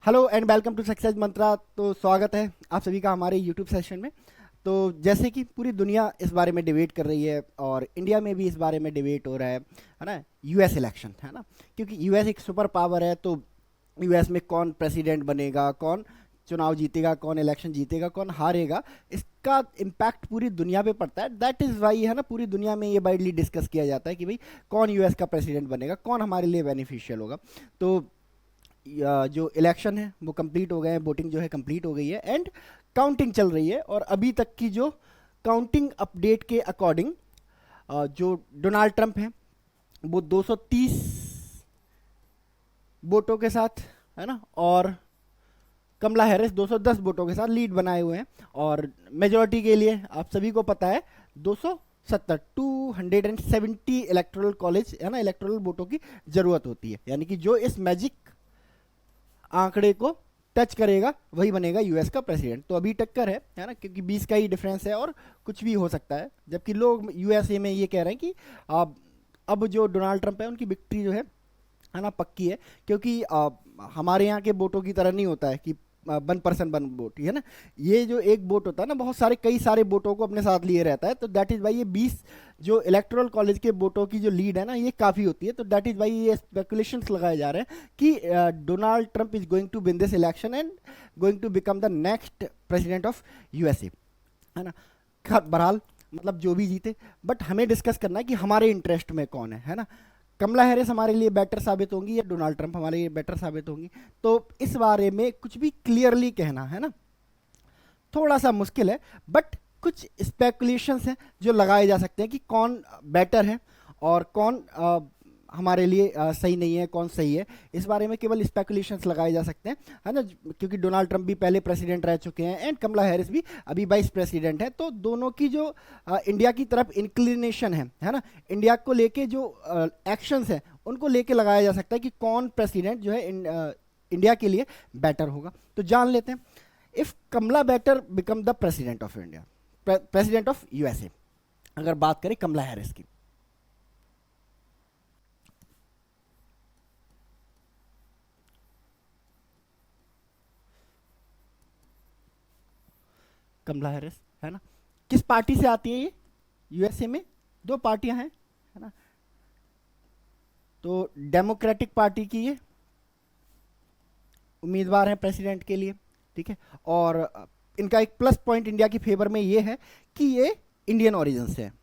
Hello and welcome to success Mantra. तो स्वागत है आप सभी का हमारे यूट्यूब सेशन में। तो जैसे कि पूरी दुनिया इस बारे में डिबेट कर रही है और इंडिया में भी इस बारे में डिबेट हो रहा है ना। यूएस इलेक्शन है ना, क्योंकि यूएस एक सुपर पावर है। तो यूएस में कौन प्रेसिडेंट बनेगा, कौन चुनाव जीतेगा, कौन इलेक्शन जीतेगा, कौन हारेगा, इसका इम्पैक्ट पूरी दुनिया पे पड़ता है। दैट इज़ वाई है ना, पूरी दुनिया में ये वाइडली डिस्कस किया जाता है कि भाई कौन यूएस का प्रेसिडेंट बनेगा, कौन हमारे लिए बेनिफिशियल होगा। तो जो इलेक्शन है वो कंप्लीट हो गए हैं, वोटिंग जो है कंप्लीट हो गई है एंड काउंटिंग चल रही है। और अभी तक की जो काउंटिंग अपडेट के अकॉर्डिंग जो डोनाल्ड ट्रंप है वो 230 वोटों के साथ है ना, और कमला हैरिस 210 वोटों के साथ लीड बनाए हुए हैं। और मेजोरिटी के लिए आप सभी को पता है 270 270 इलेक्टोरल कॉलेज है ना, इलेक्टोरल वोटों की जरूरत होती है। यानी कि जो इस मैजिक आंकड़े को टच करेगा वही बनेगा यूएस का प्रेसिडेंट। तो अभी टक्कर है ना, क्योंकि 20 का ही डिफरेंस है और कुछ भी हो सकता है। जबकि लोग यूएसए में ये कह रहे हैं कि अब जो डोनाल्ड ट्रंप है उनकी विक्ट्री जो है ना पक्की है। क्योंकि हमारे यहाँ के वोटों की तरह नहीं होता है कि 1 पर्सन 1 वोट है ना। ये जो एक वोट होता है ना, बहुत सारे कई सारे वोटों को अपने साथ लिए रहता है। तो दैट इज वाई ये 20 जो इलेक्टोरल कॉलेज के वोटों की जो लीड है ना, ये काफ़ी होती है। तो दैट इज वाई ये स्पेकुलेशंस लगाए जा रहे हैं कि Donald Trump is going to win this election and going to become the next president of USA है ना। बहरहाल मतलब जो भी जीते, बट हमें डिस्कस करना है कि हमारे इंटरेस्ट में कौन है ना। कमला हैरिस हमारे लिए बेटर साबित होंगी या डोनाल्ड ट्रंप हमारे लिए बेटर साबित होंगी। तो इस बारे में कुछ भी क्लियरली कहना है ना थोड़ा सा मुश्किल है। बट कुछ स्पेकुलेशंस हैं जो लगाए जा सकते हैं कि कौन बेटर है और कौन हमारे लिए सही नहीं है, कौन सही है। इस बारे में केवल स्पेकुलेशंस लगाए जा सकते हैं है ना, क्योंकि डोनाल्ड ट्रंप भी पहले प्रेसिडेंट रह चुके हैं एंड कमला हैरिस भी अभी वाइस प्रेसिडेंट है। तो दोनों की जो इंडिया की तरफ इंक्लिनेशन है ना, इंडिया को लेके जो एक्शंस हैं उनको लेके लगाया जा सकता है कि कौन प्रेसिडेंट जो है इंडिया के लिए बेटर होगा। तो जान लेते हैं। If Kamala better become the president of India, president of USA, अगर बात करें कमला हैरिस की। कमला हैरिस है ना, किस पार्टी से आती है ये? यूएसए में दो पार्टियां हैं है ना। तो डेमोक्रेटिक पार्टी की ये उम्मीदवार हैं प्रेसिडेंट के लिए, ठीक है। और इनका एक प्लस पॉइंट इंडिया की फेवर में ये है कि ये इंडियन ओरिजिन से है,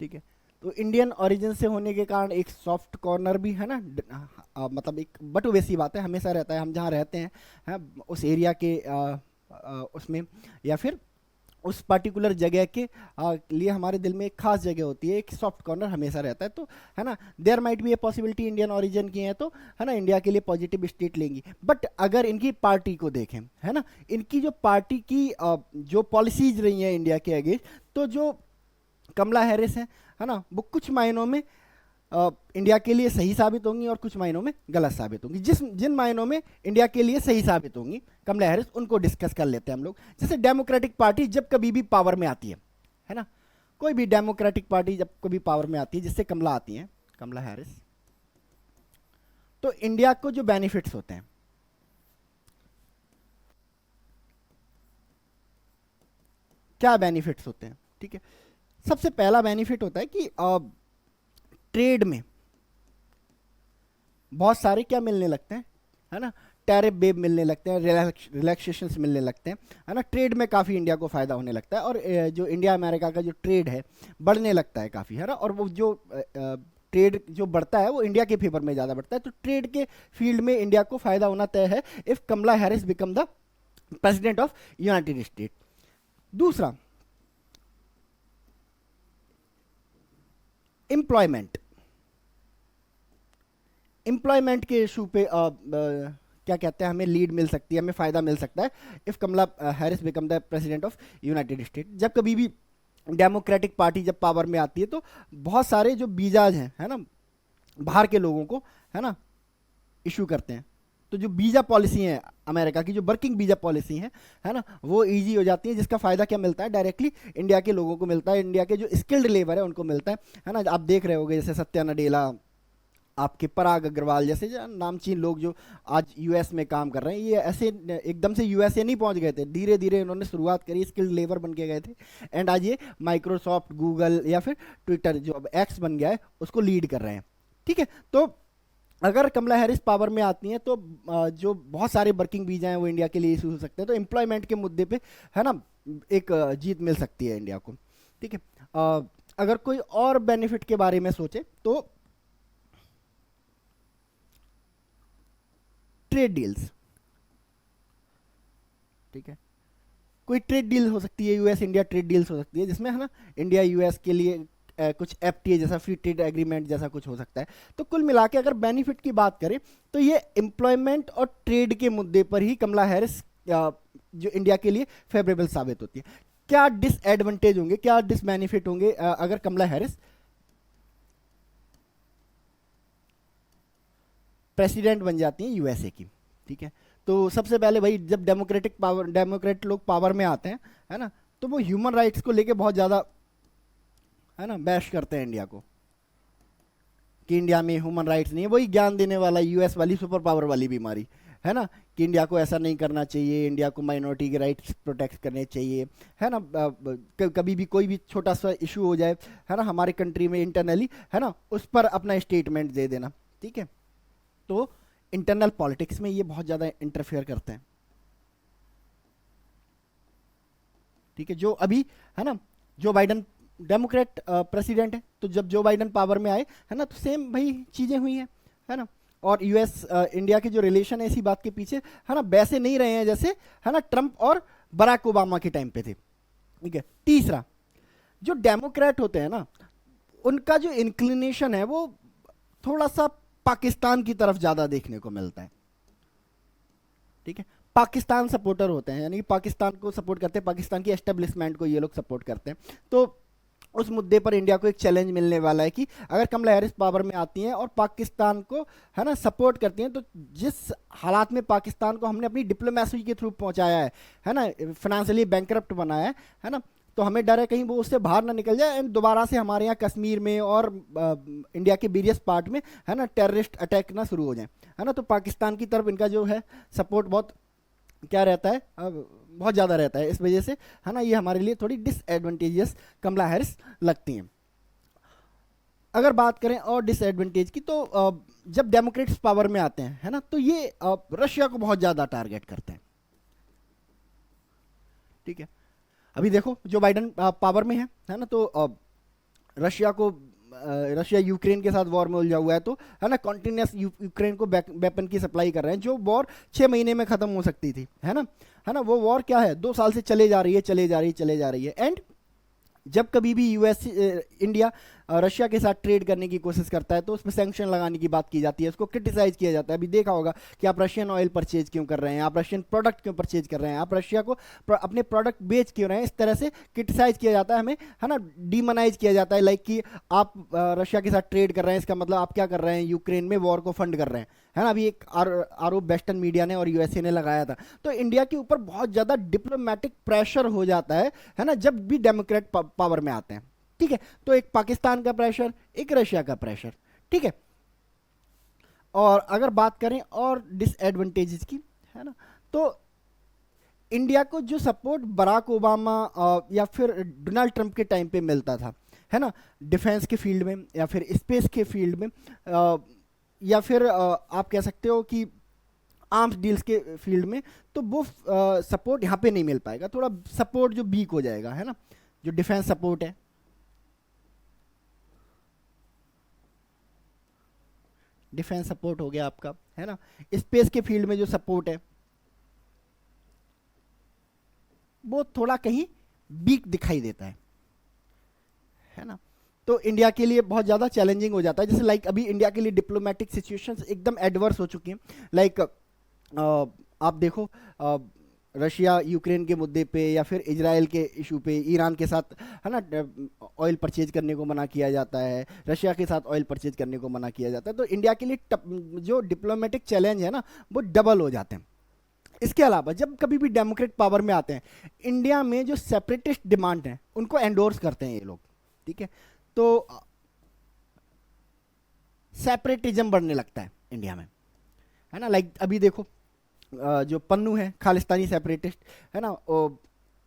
ठीक है। तो इंडियन ओरिजिन से होने के कारण एक सॉफ्ट कॉर्नर भी है ना, मतलब एक बट वैसी बात है, हमेशा रहता है। हम जहाँ रहते हैं उस एरिया के उसमें या फिर उस पर्टिकुलर जगह के लिए हमारे दिल में एक खास जगह होती है, एक सॉफ्ट कॉर्नर हमेशा रहता है। तो है ना, there might be a possibility Indian origin की है तो है ना, इंडिया के लिए पॉजिटिव स्टेट लेंगी। बट अगर इनकी पार्टी को देखें है ना, इनकी जो पार्टी की जो पॉलिसीज रही हैं इंडिया के अगेंस्ट, तो जो कमला हैरिस है ना, वो कुछ मायनों में इंडिया के लिए सही साबित होंगी और कुछ मायनों में गलत साबित होंगी। जिन मायनों में इंडिया के लिए सही साबित होंगी कमला हैरिस, उनको डिस्कस कर लेते हैं हम लोग। जैसे डेमोक्रेटिक पार्टी जब कभी भी पावर में आती है ना, कोई भी डेमोक्रेटिक पार्टी जब कभी पावर में आती है, जिससे कमला आती है, कमला हैरिस, तो इंडिया को जो बेनिफिट्स होते हैं, क्या बेनिफिट्स होते हैं, ठीक है। सबसे पहला बेनिफिट होता है कि ट्रेड में बहुत सारे क्या मिलने लगते हैं है ना, टैरिफ बेब मिलने लगते हैं, रिलैक्सेशंस मिलने लगते हैं है ना। ट्रेड में काफ़ी इंडिया को फ़ायदा होने लगता है और जो इंडिया अमेरिका का जो ट्रेड है बढ़ने लगता है काफ़ी है ना। और वो जो ट्रेड जो बढ़ता है वो इंडिया के फेवर में ज़्यादा बढ़ता है। तो ट्रेड के फील्ड में इंडिया को फ़ायदा होना तय है if Kamala Harris become the president of United State. दूसरा, एम्प्लॉयमेंट, एम्प्लॉयमेंट के इशू पे क्या कहते हैं, हमें लीड मिल सकती है, हमें फ़ायदा मिल सकता है if Kamala Harris become the president of United State. जब कभी भी डेमोक्रेटिक पार्टी जब पावर में आती है तो बहुत सारे जो वीज़ाज हैं है ना, बाहर के लोगों को है ना इशू करते हैं तो जो वीजा पॉलिसी है अमेरिका की, जो वर्किंग वीजा पॉलिसी है ना, वो इजी हो जाती है, जिसका फायदा क्या मिलता है, डायरेक्टली इंडिया के लोगों को मिलता है, इंडिया के जो स्किल्ड लेबर है उनको मिलता है ना। आप देख रहे होगे जैसे सत्या नडेला, आपके पराग अग्रवाल जैसे जो नामचीन लोग जो आज यूएस में काम कर रहे हैं, ये ऐसे एकदम से यूएसए नहीं पहुंच गए थे, धीरे धीरे इन्होंने शुरुआत करी, स्किल्ड लेबर बन के गए थे, एंड आज ये माइक्रोसॉफ्ट, गूगल या फिर ट्विटर जो अब एक्स बन गया है उसको लीड कर रहे हैं। ठीक है, तो अगर कमला हैरिस पावर में आती हैं तो जो बहुत सारे वर्किंग वीजा हैं वो इंडिया के लिए इशू हो सकते हैं, तो एम्प्लॉयमेंट के मुद्दे पे है ना एक जीत मिल सकती है इंडिया को। ठीक है, अगर कोई और बेनिफिट के बारे में सोचे तो ट्रेड डील्स, ठीक है, कोई ट्रेड डील हो सकती है, यूएस इंडिया ट्रेड डील्स हो सकती है, जिसमें है ना इंडिया यूएस के लिए कुछ एफटीए जैसा, फ्री ट्रेड एग्रीमेंट जैसा कुछ हो सकता है। तो कुल मिला के अगर बेनिफिट की बात करें तो ये एम्प्लॉयमेंट और ट्रेड के मुद्दे पर ही कमला हैरिस जो इंडिया के लिए फेवरेबल साबित होती है। क्या डिसएडवांटेज होंगे, क्या डिसबेनिफिट होंगे अगर कमला हैरिस प्रेसिडेंट बन जाती हैं यूएसए की? ठीक है, तो सबसे पहले भाई जब डेमोक्रेट लोग पावर में आते हैं है ना, तो वो ह्यूमन राइट्स को लेके बहुत ज़्यादा है ना बैश करते हैं इंडिया को, कि इंडिया में ह्यूमन राइट्स नहीं है। वही ज्ञान देने वाला यूएस वाली सुपर पावर वाली बीमारी है ना, कि इंडिया को ऐसा नहीं करना चाहिए, इंडिया को माइनॉरिटी के राइट्स प्रोटेक्ट करने चाहिए, है ना। कभी भी कोई भी छोटा सा इशू हो जाए है ना हमारे कंट्री में इंटरनली है ना, उस पर अपना स्टेटमेंट दे देना। ठीक है, तो इंटरनल पॉलिटिक्स में ये बहुत ज़्यादा इंटरफेयर करते हैं। ठीक है, जो अभी है ना जो बाइडन डेमोक्रेट प्रेसिडेंट है, तो जब जो बाइडन पावर में आए है ना, तो सेम भाई चीज़ें हुई हैं है ना। और यूएस इंडिया के जो रिलेशन है इसी बात के पीछे है ना वैसे नहीं रहे हैं जैसे है ना ट्रंप और बराक ओबामा के टाइम पे थे। ठीक है, तीसरा, जो डेमोक्रेट होते हैं ना उनका जो इंक्लिनेशन है वो थोड़ा सा पाकिस्तान की तरफ ज़्यादा देखने को मिलता है। ठीक है, पाकिस्तान सपोर्टर होते हैं, यानी कि पाकिस्तान को सपोर्ट करते हैं, पाकिस्तान की एस्टेब्लिशमेंट को ये लोग सपोर्ट करते हैं। तो उस मुद्दे पर इंडिया को एक चैलेंज मिलने वाला है कि अगर कमला हैरिस पावर में आती हैं और पाकिस्तान को है ना सपोर्ट करती हैं, तो जिस हालात में पाकिस्तान को हमने अपनी डिप्लोमेसी के थ्रू पहुंचाया है ना, फाइनेंशियली बैंकरप्ट बनाया है ना, तो हमें डर है कहीं वो उससे बाहर ना निकल जाए एंड दोबारा से हमारे यहाँ कश्मीर में और इंडिया के वेरियस पार्ट में है ना टेररिस्ट अटैक ना शुरू हो जाए है ना। तो पाकिस्तान की तरफ इनका जो है सपोर्ट बहुत क्या रहता है, बहुत ज़्यादा रहता है, इस वजह से है ना ये हमारे लिए थोड़ी डिसएडवांटेजेस कमला हैरिस लगती हैं। अगर बात करें और डिसएडवांटेज की, तो जब डेमोक्रेट्स पावर में आते हैं है ना, तो ये रशिया को बहुत ज़्यादा टारगेट करते हैं। ठीक है, अभी देखो जो बाइडन पावर में है ना, तो रशिया यूक्रेन के साथ वॉर में उलझा हुआ है, तो है ना कॉन्टिन्यूस यूक्रेन को वेपन की सप्लाई कर रहे हैं, जो वॉर 6 महीने में खत्म हो सकती थी है ना। वो वॉर क्या है 2 साल से चले जा रही है एंड जब कभी भी यूएस इंडिया रशिया के साथ ट्रेड करने की कोशिश करता है तो उसमें सैंक्शन लगाने की बात की जाती है, उसको क्रिटिसाइज किया जाता है। अभी देखा होगा कि आप रशियन ऑयल परचेज क्यों कर रहे हैं, आप रशियन प्रोडक्ट क्यों परचेज कर रहे हैं, आप रशिया को अपने प्रोडक्ट बेच क्यों रहे हैं, इस तरह से क्रिटिसाइज किया जाता है, हमें है ना डीमोनाइज किया जाता है, लाइक कि आप रशिया के साथ ट्रेड कर रहे हैं, इसका मतलब आप क्या कर रहे हैं, यूक्रेन में वॉर को फंड कर रहे हैं है ना। अभी एक आरोप वेस्टर्न मीडिया ने और यूएसए ने लगाया था। तो इंडिया के ऊपर बहुत ज़्यादा डिप्लोमेटिक प्रेशर हो जाता है ना जब भी डेमोक्रेट पावर में आते हैं। ठीक है, तो एक पाकिस्तान का प्रेशर, एक रशिया का प्रेशर। ठीक है, और अगर बात करें और डिसएडवांटेजेस की है ना, तो इंडिया को जो सपोर्ट बराक ओबामा या फिर डोनाल्ड ट्रंप के टाइम पे मिलता था है ना, डिफेंस के फील्ड में या फिर स्पेस के फील्ड में, या फिर आप कह सकते हो कि आर्म्स डील्स के फील्ड में, तो वो सपोर्ट यहाँ पे नहीं मिल पाएगा, थोड़ा सपोर्ट जो वीक हो जाएगा है ना। जो डिफेंस सपोर्ट है, डिफेंस सपोर्ट हो गया आपका है ना, स्पेस के फील्ड में जो सपोर्ट है वो थोड़ा कहीं वीक दिखाई देता है ना। तो इंडिया के लिए बहुत ज़्यादा चैलेंजिंग हो जाता है, जैसे लाइक अभी इंडिया के लिए डिप्लोमेटिक सिचुएशंस एकदम एडवर्स हो चुकी हैं। लाइक आप देखो रशिया यूक्रेन के मुद्दे पे या फिर इजराइल के इशू पे ईरान के साथ, है ना, ऑयल परचेज करने को मना किया जाता है, रशिया के साथ ऑयल परचेज करने को मना किया जाता है, तो इंडिया के लिए जो डिप्लोमेटिक चैलेंज है ना वो डबल हो जाते हैं। इसके अलावा जब कभी भी डेमोक्रेट पावर में आते हैं, इंडिया में जो सेपरेटिस्ट डिमांड है उनको एंडोर्स करते हैं ये लोग, ठीक है। तो सेपरेटिज्म बढ़ने लगता है इंडिया में, है ना। लाइक अभी देखो जो पन्नू है खालिस्तानी सेपरेटिस्ट, है ना,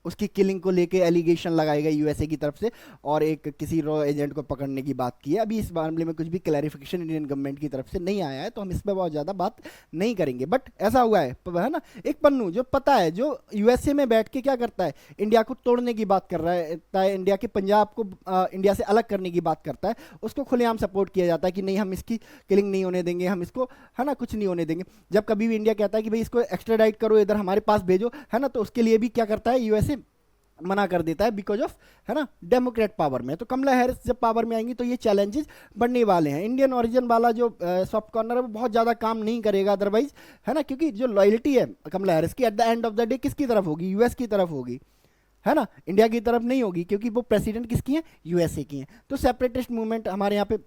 उसकी किलिंग को लेके एलिगेशन लगाए गए यूएसए की तरफ से और एक किसी रॉ एजेंट को पकड़ने की बात की है। अभी इस मामले में कुछ भी क्लैरिफिकेशन इंडियन गवर्नमेंट की तरफ से नहीं आया है, तो हम इस पर बहुत ज़्यादा बात नहीं करेंगे। बट ऐसा हुआ है ना, एक पन्नू जो पता है, जो यूएसए में बैठ के क्या करता है, इंडिया को तोड़ने की बात कर रहा है, इंडिया के पंजाब को इंडिया से अलग करने की बात करता है, उसको खुलेआम सपोर्ट किया जाता है कि नहीं हम इसकी किलिंग नहीं होने देंगे, हम इसको, है ना, कुछ नहीं होने देंगे। जब कभी भी इंडिया कहता है कि भाई इसको एक्स्ट्राडाइट करो, इधर हमारे पास भेजो, है ना, तो उसके लिए भी क्या करता है यूएसए, मना कर देता है, बिकॉज ऑफ, है ना, डेमोक्रेट पावर में। तो कमला हैरिस जब पावर में आएंगी तो ये चैलेंजेस बढ़ने वाले हैं। इंडियन ओरिजिन वाला जो सॉफ्ट कॉर्नर है वो बहुत ज़्यादा काम नहीं करेगा अदरवाइज, है ना, क्योंकि जो लॉयल्टी है कमला हैरिस की at the end of the day किसकी तरफ होगी, यूएस की तरफ होगी, है ना, इंडिया की तरफ नहीं होगी, क्योंकि वो प्रेसिडेंट किसकी है, यूएसए की है। तो सेपरेटिस्ट मूवमेंट हमारे यहाँ पे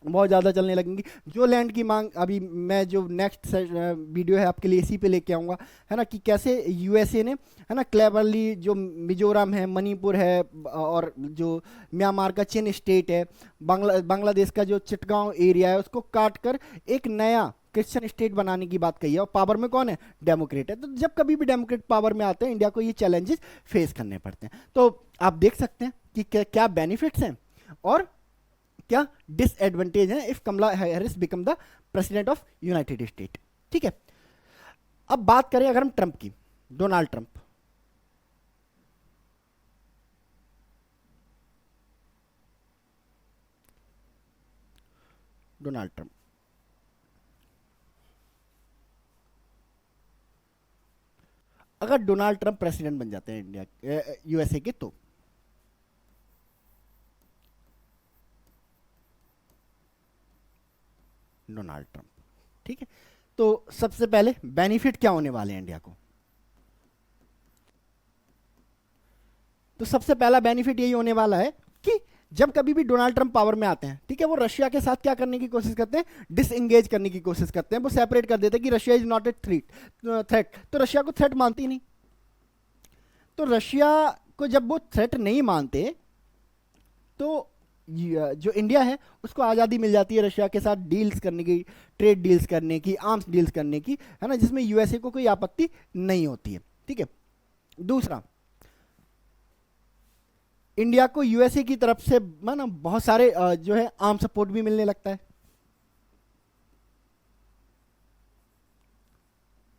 बहुत ज़्यादा चलने लगेंगी। जो लैंड की मांग, अभी मैं जो नेक्स्ट वीडियो है आपके लिए इसी पे लेके आऊँगा, है ना, कि कैसे यूएसए ने, है ना, क्लेवरली जो मिजोरम है, मणिपुर है, और जो म्यांमार का चिन स्टेट है, बांग्लादेश का जो चिटगांव एरिया है, उसको काट कर एक नया क्रिश्चियन स्टेट बनाने की बात कही है। और पावर में कौन है, डेमोक्रेट है। तो जब कभी भी डेमोक्रेट पावर में आते हैं, इंडिया को ये चैलेंजेस फेस करने पड़ते हैं। तो आप देख सकते हैं कि क्या बेनिफिट्स हैं और क्या डिसएडवांटेज है if Kamala Harris become the president of United State, ठीक है। अब बात करें अगर हम ट्रंप की, डोनाल्ड ट्रंप, डोनाल्ड ट्रंप अगर डोनाल्ड ट्रंप प्रेसिडेंट बन जाते हैं इंडिया यूएसए के, तो डोनाल्ड ट्रंप, ठीक है, तो सबसे पहले बेनिफिट क्या होने वाले हैं इंडिया को, तो सबसे पहला बेनिफिट यही होने वाला है कि जब कभी भी डोनाल्ड ट्रंप पावर में आते हैं, ठीक है, वो रशिया के साथ क्या करने की कोशिश करते हैं, डिसएंगेज करने की कोशिश करते हैं, वो सेपरेट कर देते हैं कि Russia is not a threat, तो रशिया को थ्रेट मानती नहीं। तो रशिया को जब वो थ्रेट नहीं मानते, तो जो इंडिया है उसको आज़ादी मिल जाती है रशिया के साथ डील्स करने की, ट्रेड डील्स करने की, आर्म्स डील्स करने की, है ना, जिसमें यूएसए को कोई आपत्ति नहीं होती है, ठीक है। दूसरा, इंडिया को यूएसए की तरफ से ना बहुत सारे जो है आर्म सपोर्ट भी मिलने लगता है,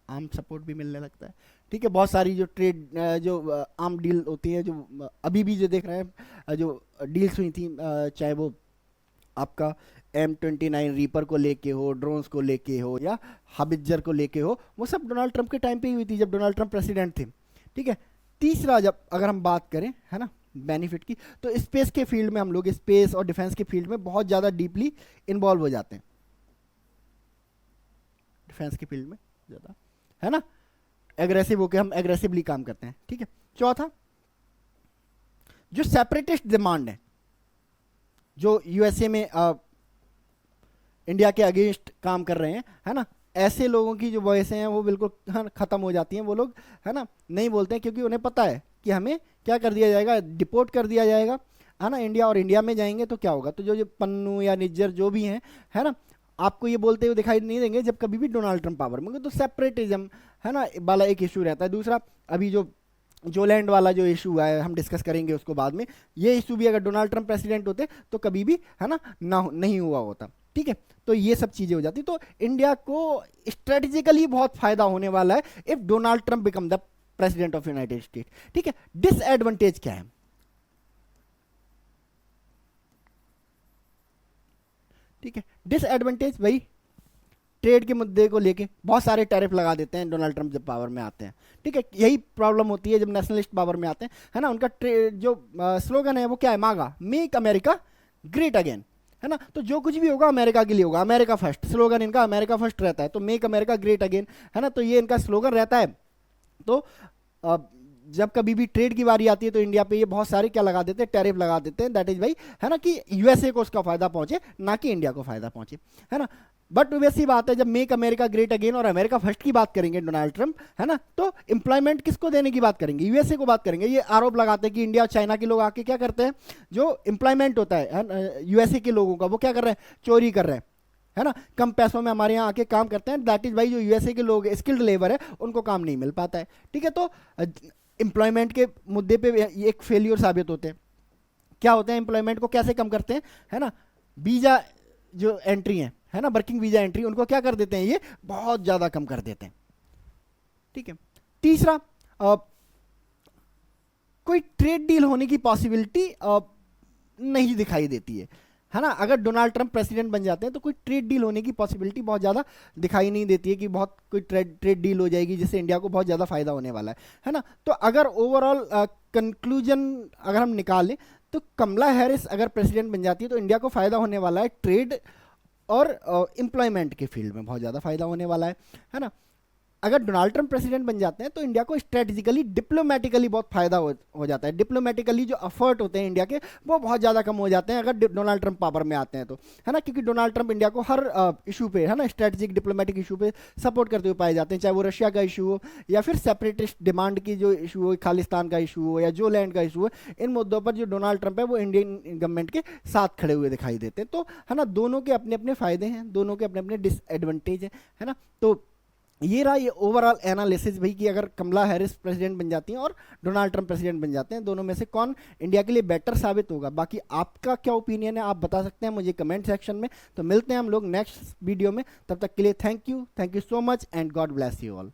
आर्म सपोर्ट भी मिलने लगता है, ठीक है। बहुत सारी जो ट्रेड जो आर्म डील होती है, जो अभी भी जो देख रहे हैं, जो डील्स हुई थी, चाहे वो आपका M29 रीपर को लेके हो, ड्रोन्स को लेके हो, या हाबिजर को लेके हो, वो सब डोनाल्ड ट्रंप के टाइम पे ही हुई थी, जब डोनाल्ड ट्रंप प्रेसिडेंट थे, ठीक है। तीसरा, जब अगर हम बात करें, है ना, बेनिफिट की, तो स्पेस के फील्ड में हम लोग, स्पेस और डिफेंस के फील्ड में बहुत ज़्यादा डीपली इन्वॉल्व हो जाते हैं, डिफेंस के फील्ड में ज़्यादा, है ना, एग्रेसिव होकर हम एग्रेसिवली काम करते हैं, ठीक है। चौथा, जो सेपरेटिस्ट डिमांड है, जो यूएसए में इंडिया के अगेंस्ट काम कर रहे हैं, है ना, ऐसे लोगों की जो वॉइस हैं वो बिल्कुल, हाँ, खत्म हो जाती हैं। वो लोग, है ना, नहीं बोलते हैं, क्योंकि उन्हें पता है कि हमें क्या कर दिया जाएगा, डिपोर्ट कर दिया जाएगा, है ना, इंडिया, और इंडिया में जाएंगे तो क्या होगा। तो जो पन्नू या निज्जर जो भी हैं, है ना, आपको ये बोलते हुए दिखाई नहीं देंगे जब कभी भी डोनाल्ड ट्रंप पावर में। तो सेपरेटिज्म, है ना, वाला एक इशू रहता है। दूसरा, अभी जो लैंड वाला जो इशू है, हम डिस्कस करेंगे उसको बाद में, ये इशू भी अगर डोनाल्ड ट्रंप प्रेसिडेंट होते तो कभी भी, है ना, नहीं हुआ होता, ठीक है। तो ये सब चीजें हो जाती, तो इंडिया को स्ट्रेटेजिकली बहुत फायदा होने वाला है if Donald Trump become the president of United State, ठीक है। डिसएडवांटेज क्या है, ठीक है, डिसएडवांटेज वही ट्रेड के मुद्दे को लेके बहुत सारे टैरिफ लगा देते हैं डोनाल्ड ट्रंप जब पावर में आते हैं, ठीक है। यही प्रॉब्लम होती है जब नेशनलिस्ट पावर में आते हैं, है ना। उनका जो स्लोगन है वो क्या है, मागा, मेक अमेरिका ग्रेट अगेन, है ना। तो जो कुछ भी होगा अमेरिका के लिए होगा, अमेरिका फर्स्ट, स्लोगन इनका अमेरिका फर्स्ट रहता है, तो मेक अमेरिका ग्रेट अगेन, है ना, तो ये इनका स्लोगन रहता है। तो जब कभी भी ट्रेड की बारी आती है तो इंडिया पे ये बहुत सारे क्या लगा देते हैं, टैरिफ लगा देते हैं, दैट इज भाई, है ना, कि यूएसए को उसका फायदा पहुंचे, ना कि इंडिया को फायदा पहुंचे, है ना। बट वैसी बात है, जब मेक अमेरिका ग्रेट अगेन और अमेरिका फर्स्ट की बात करेंगे डोनाल्ड ट्रंप, है ना, तो एम्प्लॉयमेंट किसको देने की बात करेंगे, यूएसए को बात करेंगे। ये आरोप लगाते हैं कि इंडिया और चाइना के लोग आके क्या करते हैं, जो एम्प्लॉयमेंट होता है यूएसए के लोगों का, वो क्या कर रहे हैं, चोरी कर रहे हैं, है ना, कम पैसों में हमारे यहाँ आके काम करते हैं, दैट इज भाई जो यूएसए के लोग स्किल्ड लेबर है उनको काम नहीं मिल पाता है, ठीक है। तो एम्प्लॉयमेंट के मुद्दे पे ये एक फेलियर साबित होते हैं। क्या होते हैं, एम्प्लॉयमेंट को कैसे कम करते हैं, है ना, वीजा जो एंट्री है ना, वर्किंग वीजा एंट्री, उनको क्या कर देते हैं, ये बहुत ज्यादा कम कर देते हैं, ठीक है। तीसरा, कोई ट्रेड डील होने की पॉसिबिलिटी नहीं दिखाई देती है ना। अगर डोनाल्ड ट्रंप प्रेसिडेंट बन जाते हैं तो कोई ट्रेड डील होने की पॉसिबिलिटी बहुत ज़्यादा दिखाई नहीं देती है कि बहुत कोई ट्रेड डील हो जाएगी जिससे इंडिया को बहुत ज़्यादा फायदा होने वाला है ना। तो अगर ओवरऑल कंक्लूजन अगर हम निकालें तो कमला हैरिस अगर प्रेसिडेंट बन जाती है तो इंडिया को फायदा होने वाला है ट्रेड और एम्प्लॉयमेंट के फील्ड में बहुत ज़्यादा फायदा होने वाला है ना। अगर डोनाल्ड ट्रंप प्रेसिडेंट बन जाते हैं तो इंडिया को स्ट्रेटेजिकली डिप्लोमेटिकली बहुत फायदा हो जाता है। डिप्लोमेटिकली जो एफर्ट होते हैं इंडिया के वो बहुत ज़्यादा कम हो जाते हैं अगर डोनाल्ड ट्रंप पावर में आते हैं तो, है ना, क्योंकि डोनाल्ड ट्रंप इंडिया को हर इशू पे, है ना, स्ट्रेटेजिक डिप्लोमेटिक इशू पे सपोर्ट करते हुए पाए जाते हैं, चाहे वो रशिया का इशू हो या फिर सेपरेटिस्ट डिमांड की जो इशू हो, खालिस्तान का इशू हो या जो लैंड का इशू हो, इन मुद्दों पर जो डोनाल्ड ट्रंप है वो इंडियन गवर्नमेंट के साथ खड़े हुए दिखाई देते हैं। तो है ना, दोनों के अपने अपने फायदे हैं, दोनों के अपने अपने डिसएडवांटेज है ना। तो ये रहा ये ओवरऑल एनालिसिस भाई कि अगर कमला हैरिस प्रेसिडेंट बन जाती हैं और डोनाल्ड ट्रंप प्रेसिडेंट बन जाते हैं, दोनों में से कौन इंडिया के लिए बेटर साबित होगा। बाकी आपका क्या ओपिनियन है आप बता सकते हैं मुझे कमेंट सेक्शन में। तो मिलते हैं हम लोग नेक्स्ट वीडियो में, तब तक के लिए thank you so much and God bless you all.